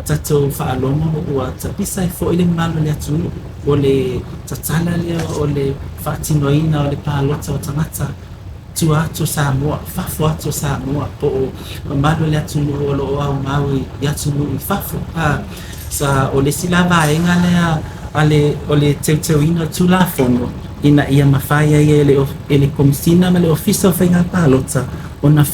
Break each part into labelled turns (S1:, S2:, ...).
S1: tatou whaalonga ua tapisa fo ile malo le atu o le tatala lea o le whaatinoina o le pālota o tangata tua atu Samoa, fafo atu Samoa po o malo le atu o lo au maui i atu i fafo sa o le silava enga lea ale o le teuteuina tulafono ina ia mawhaia ele komisina ma le ofisa o whainga pālota o na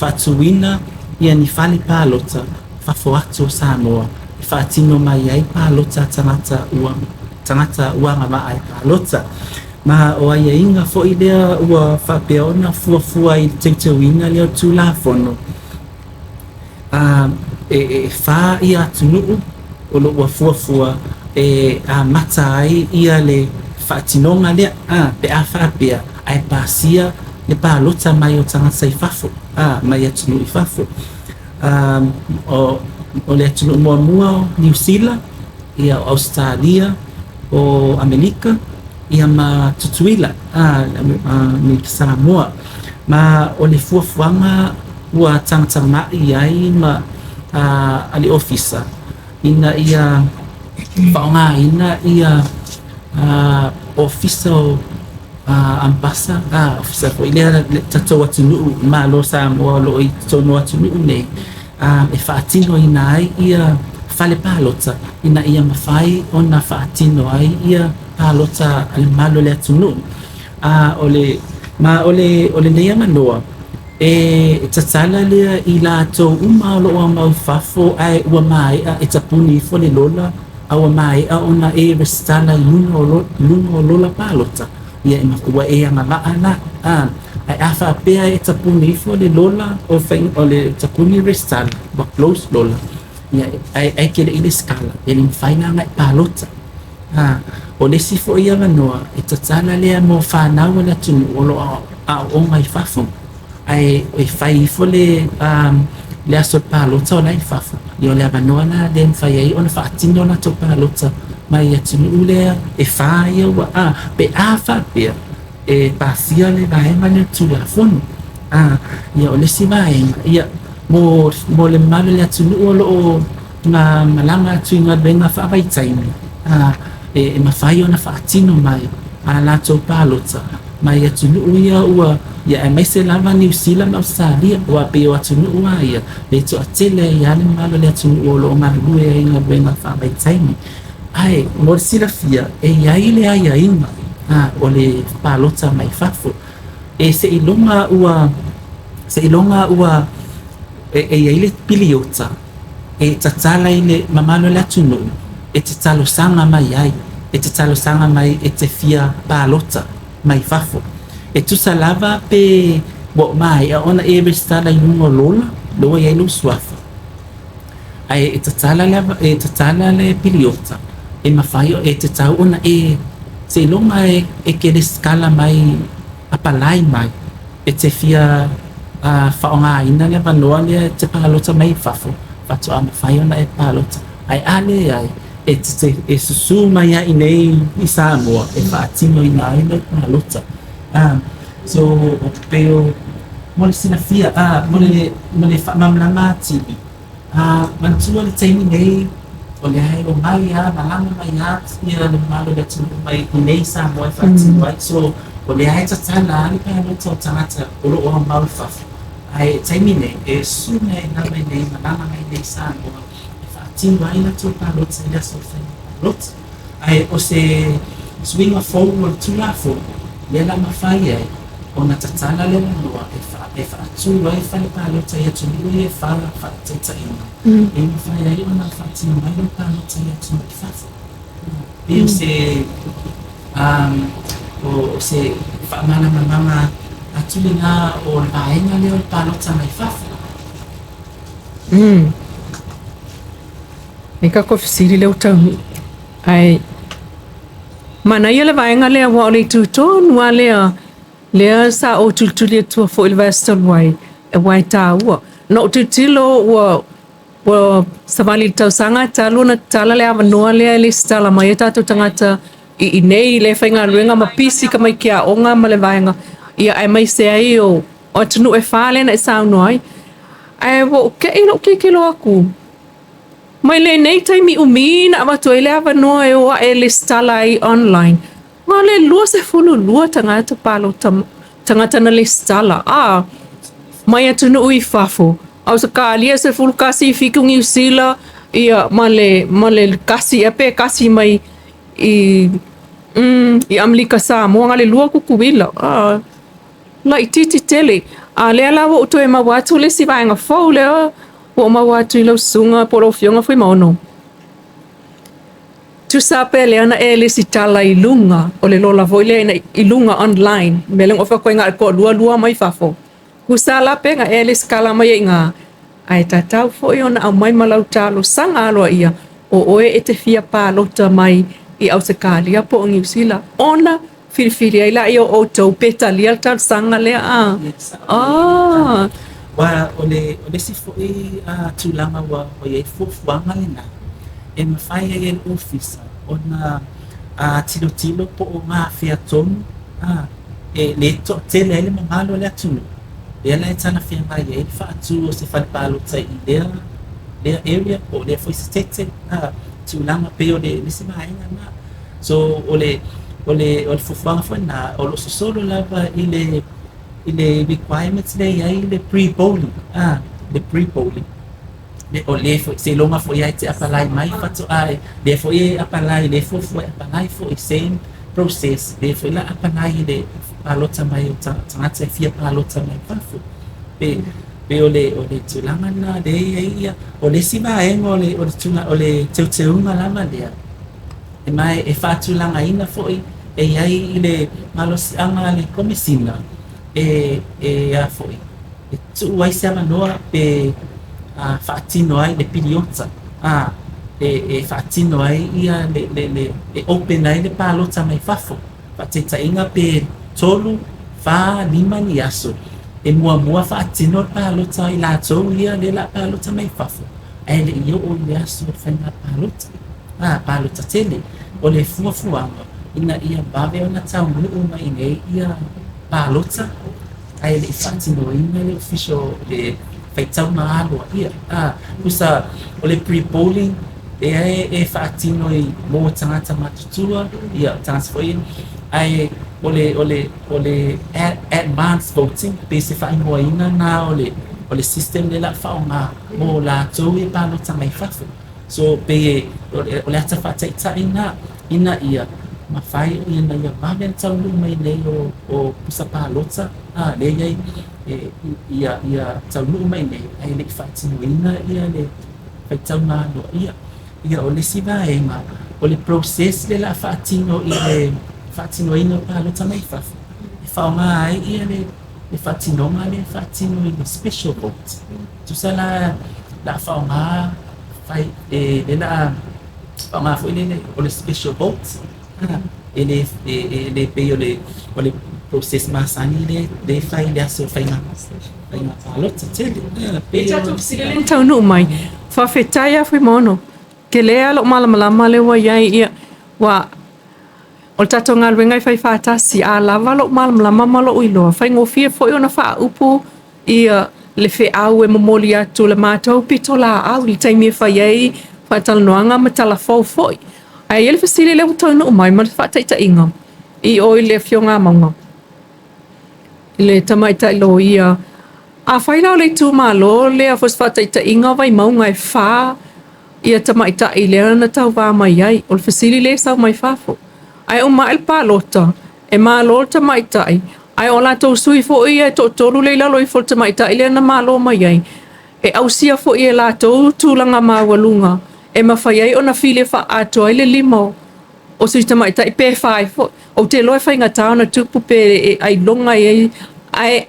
S1: whaatuina ia ni whale pālota fafo atu Samoa whaatino mai ai pālota tangata uanga maa ai pālota ma o ai inga fo i lea ua whapeona fuafua i teuteuina leo tulafono wha ia atunuu o lo ua fuafua mata ai ia le whaatinonga lea pe a whaapea ai pāsia le pālota mai o tangata i fafo mai atunuu i fafo o le atunuu mua o New Zealand ia o Australia o Amerika ia ma tutuila ni Samoa ma o le fuafuanga ua tangata mai ai ma ali ofisa ina ia whaonga ina ia ofisa o ambasa ofisa ko ile tatou atunuu ma lo Samoa lo i tono atunuu nei e whaatino ina ai ia whale pālota ina ia mawhai o na whaatino ai ia pālota al malo le atunuu ole leia manoa tatala lea i lātou uma o loa mau fafo ai ua mai e tapuni i fole lola a ua mai a ona restala i luna o lola pālota ia e makua anga maana ai a whapea e tapuni i fole lola o le tapuni restala wa close lola ia ai kele i le skala e le mwhaina ngai pālota o le sifo ia manoa e tatala lea mo whanau le atunu o loa o ngai fafo ai fai fole le aso pālota o lai fafo i o le avanoa na le mwhai ai o na whaatino na to pālota mai atunu lea e whai au pe a whapea e pāsia le vaenga le tulafono ia o le si vaenga ia mo le malo le atunu o loo na malanga atu inga venga whaavaitaini e mawhai o na whaatino mai la to pālota mai atunu ia ua ia e mai se lava New Zealand Australia ua pe o atunu ua ia le to atele ia le malo le atunu o loo marue e inga venga whaavaitaini ai mo le silafia e iai le ai inga o le pālota mai fafo e se ilonga ua e iai le piliota e tatala i le mamalo le atunu e te talo sanga mai ai e te talo sanga mai e te fia pālota mai fafo e tu salava pe bo mai a ona e restala i lungo lola loa iai lu suafa ai e tatala le piliota e mawhaio e te tau ona e se ilonga e ke le skala mai apalai mai e te fia whaonga ina le vanoa le te pālota mai fafo fatu a mawhaio na e pālota ai ale ai e susu mai ai nei i Samoa e whaatino ina ai le pālota so o peo mo le sinafia mo le whamamlama tibi mantua le taimi nei o le hai o mai malanga mai ia le malo le tunu mai i nei Samoa e whaatino ai so o le hai tatala ali pālota o tangata o lo o mau fafu ai taimi nei e sune na mai nei malanga mai nei Samoa tingo ai na to pālota i aso pālota ai o se swinga fogu o tulafo le la mawhai ai o na tatala le manoa e whaatu ai whale pālota i atunu e whaateta ina e mawhai ai o na whaatino mai le pālota i atunu i fafo e o se whaamana mamanga atuli nga o laenga leo pālota mai fafo
S2: e ka kofisiri leo tau ai mana ia le vaenga lea wa o le tūtō nua lea sa o tultuli atua fo il vestal wai e wai tā ua no tutilo ua samali tau sanga talu na tala lea manoa lea le stala mai e tātou tangata i nei le whainga ruenga ma pisi ka mai kia onga ma le vaenga ia ai mai se ai o tunu e whale na e sauno ai ai wo ke ino ke lo aku Mai le nei taimi umina wa toi le ava no e o e le stala ai online. Ma le lua se fulu lua tangata palo tangata na le stala. Mai atu no ui fafo. Au sa ka alia se fulu kasi fiku New Zealand ia ma le kasi ape kasi mai i Amerika Samoa ngale lua kukuila. La i titi tele. Le ala wo to e mawatu le si vaenga fau le o mawatu i lau sunga poro fionga fui maono. Tu sape le ana e le si tala i lunga o le lola voi le na i lunga online. Meleng ofa koe ngā ko lua mai fafo. Kusala pe nga e le skala mai ngā. Ai tatau fo i ona au mai malau talo sanga aloa ia o oe e te fia pā lota mai i au se kālia po o New Zealand. Ona whiriwhiri ai la i o tau peta lia tau sanga lea
S1: Wa ole si fo i tūlanga wa o iei fuanga le nā. E mawhai e el ofisa ona tilo po o ngā whia tonu. E le to tele ele mamalo le atunu. Lea lai tana whia mai e wha atu o se whanipalo tai i lea area o lea foi se tete. Tūlanga pe o le si maenga nā. So ole fufuanga foi nā o lo solo lava i le requirements le iai le pre-bowling. Le pre-bowling. O le foi se longa foi iai te apalai mai fatu ai. Le foi e apalai le foi apalai foi same process. Le foi la apalai le palota mai o tangata fia palota mai pafu. Pe o le tulanga na le ia o le siva engo o le teuteunga lama lea. E mai e whatulanga ina foi e iai i le malosianga le komisina e a foi. E tu wai se amanoa pe whaatino ai le piliota. E whaatino ai ia le open ai le palota mai fafo. Whateta inga pe tolu wha lima ni aso. E mua whaatino palota i la tau ia le la palota mai fafo. E le iyo o le aso whainga palota. Palota tele. O le fuafuanga ina ia bawe o na tau nuu mai nei ia palota. Ai le whaatino ina le official le whaitau na aloa ia. Kusa o le pre-bowling e whaatino i mō tangata matutua ia tangata foi ai o le advanced voting pe se whaingoa ina na o le system le la whaonga mō la tau e palota mai fafu. So pe o le ata whaataita ina ia mawhai o ina ia mamen tau lu mai nei o pusa palota. Le iai ia tau lu mai nei ai le whaatino ina ia le whaitau na no ia o le siva e ma o le process le la whaatino i le whaatino ina palota mai fafu. E whaonga ai ia le whaatino ma le whaatino i le special vote. Tusa la whaonga le la whaonga fo o le special vote. Le pe o le process masani le whai le aso whainga palota tele.
S2: E tatu silele tau nuu mai. Whawhetai a whi mono. Ke lea lo malamalama le wa iai ia wa o tato ngā ruengai whai whātasi a lava lo malamalama malo uiloa. Whai ngofia fo i ona wha upo ia le whi au e momoli atu le mātou pito la au li taimi e whai ei whaitala noanga ma tala fau foi. Ai ele whasili le utau nuu mai ma le whaataita inga i oi le fio ngā maunga. I le tamaita ilo ia a whainau le tū malo le a whaataita inga vai maunga e wha ia tamaita i lea na tau wā mai ai o le whasili le sau mai whafo. Ai o mai el pālota e malo tamaita ai. Ai o la tau sui fo ia e tōtolu le lalo i fo tamaita i lea na malo mai ai. E au sia fo ia la tau tūlanga mawalunga. E mawhai ai o na while wha ato ai le limo. O sui tamaita i pē whai fo. O te loe whai ngatau na tupu pē e ai longa i ai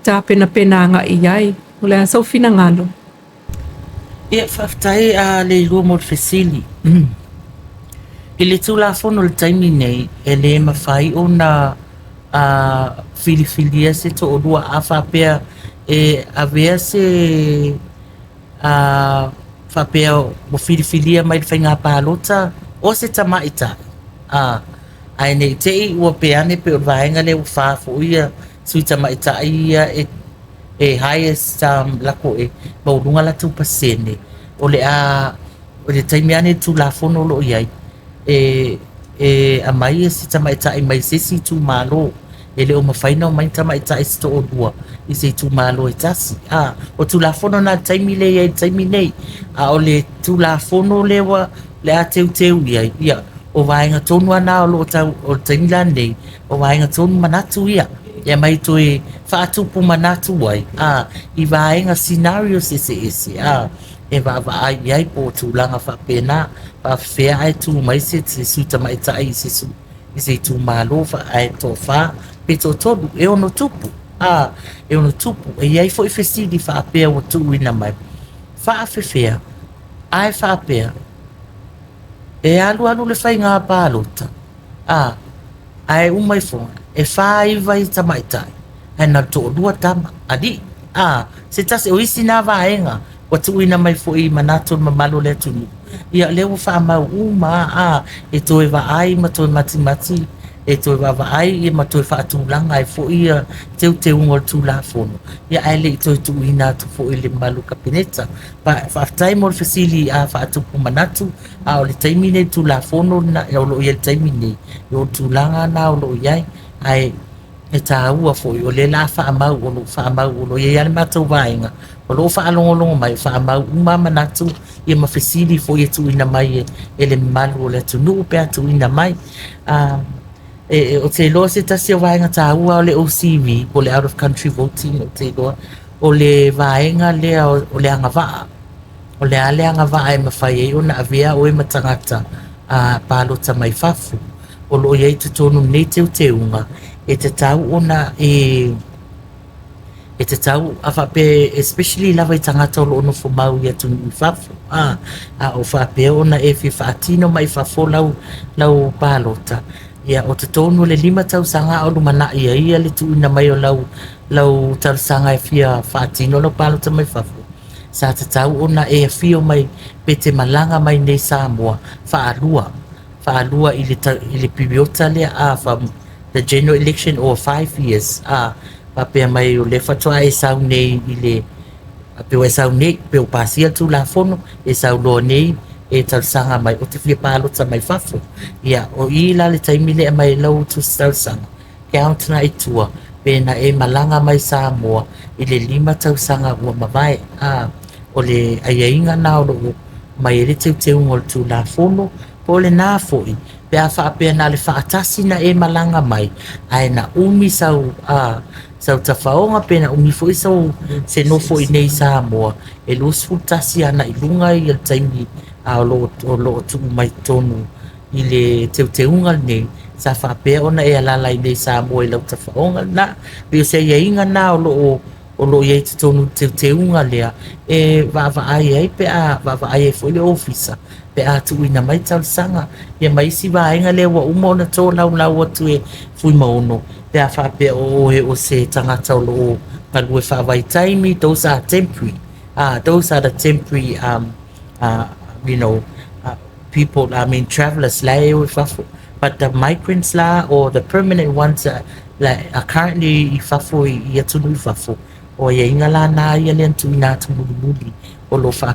S2: tā pena penanga i ai. O le asau whina ngalo.
S3: Ia whaftai a le rua mo whesili. I le tūla whono le taimi nei, e le mawhai o na whiliwhilia se to o rua a whapea e awea se whapea o whiliwhilia mai le whainga pālota o se tamaita. Ai nei te i ua peane pe o vaenga le u whafo ia sui tamaita ia e highest lako e maurunga la tu pasene o le taimiane tu la fono lo iai a mai si tama ita mai sesi tu malo ele o mafaina o mai tama ita sto o dua i se tu malo itasi o tu la fono na taimi le iai taimi nei o le tu la fono le wa le a teu iai ia o vainga tonu ana o lo tau o taimi la nei o vainga tonu manatu ia ia mai to e fatupu manatu wai i vainga scenario se e va ai ai po tu langa fa pena fa fea ai tu mai se su ta mai ta ai se su i se tu malo fa ai to fa pe to todo e ono tupu e ono tupu e ai foi festi fa pe o tu ina mai fa fea ai fa pe e alu le fai nga pa lota ai mai fo e fai vai ta mai ta e na to dua tama adi se tas o isi na vaenga o tu ina mai fo i manato mamalo le tunu ia le o fa ma uma e to e va ai ma to mati e to va ai e ma to fa tu langa e fo ia te un tu la fono ia ai le to tu ina tu fo ile malu kapineta fa tai mo fasili fa tu manato o le taimine tu la fono na o lo ia taimine o tu langa na o lo ia ai e ta ua fo o le la fa mau o lo ia le mato vainga o lo fa longo mai fa mau uma manatu ia ma fasili fo ia tu ina mai ele malu le tu no pe tu ina mai o te lo se ta se vainga ta ua o le OCV o le out of country voting o te lo o le vainga le o le anga va o le ale anga va ai ma fai o na avia o e matangata palo ta mai fafu o lo ia te tonu nei te unga e te tau ona e te tau afa pe especially lava i tangata o lo ono fo mau ia tu ni fafu o fa pe ona e fi fatino mai fafo lau palota ia o te tonu le 5 tau sanga o lumana ia le tu ina mai o lau tar sanga e fia fatino lau palota mai fafu sa te tau ona e fio mai pe te malanga mai nei Samoa fa alua i le pibiota le fa the general election or 5 years pa pe mai o le fatua e sau nei i le pe o sau nei pe o pasia tu la fono e sau lo nei e tal sanga mai o te fia palo ta mai fafo ia o i la le taimile mai lau tu tal sanga ke autna i tua pe na e malanga mai Samoa i le 5 tau sanga ua mawai o le aiainga na o lo mai le teu ngol tu la fono po le na foi pe a fa pe na le fa atasi na e malanga mai ai na umi sau ta faonga pe na umi foi sau se no foi nei Samoa e los futasi ana i lunga i el taimi o lo tu mai tonu i le teuteunga nei sa fa pe ona e ala lai nei Samoa i lau ta faonga na pe se ia inga na o lo ye te tonu teuteunga lea e va ai pe va ai foi le ofisa pe tu ina mai tal sanga ye mai si va inga le wa umo na to lau tu e fui maono pe fa pe o se tanga tau lo pa we fa vai taimi those are temporary those are the temporary you know people travelers but the migrants or the permanent ones are currently fafu yatunu fafu o ye inga la na ye len tu ina tu muli o lo fa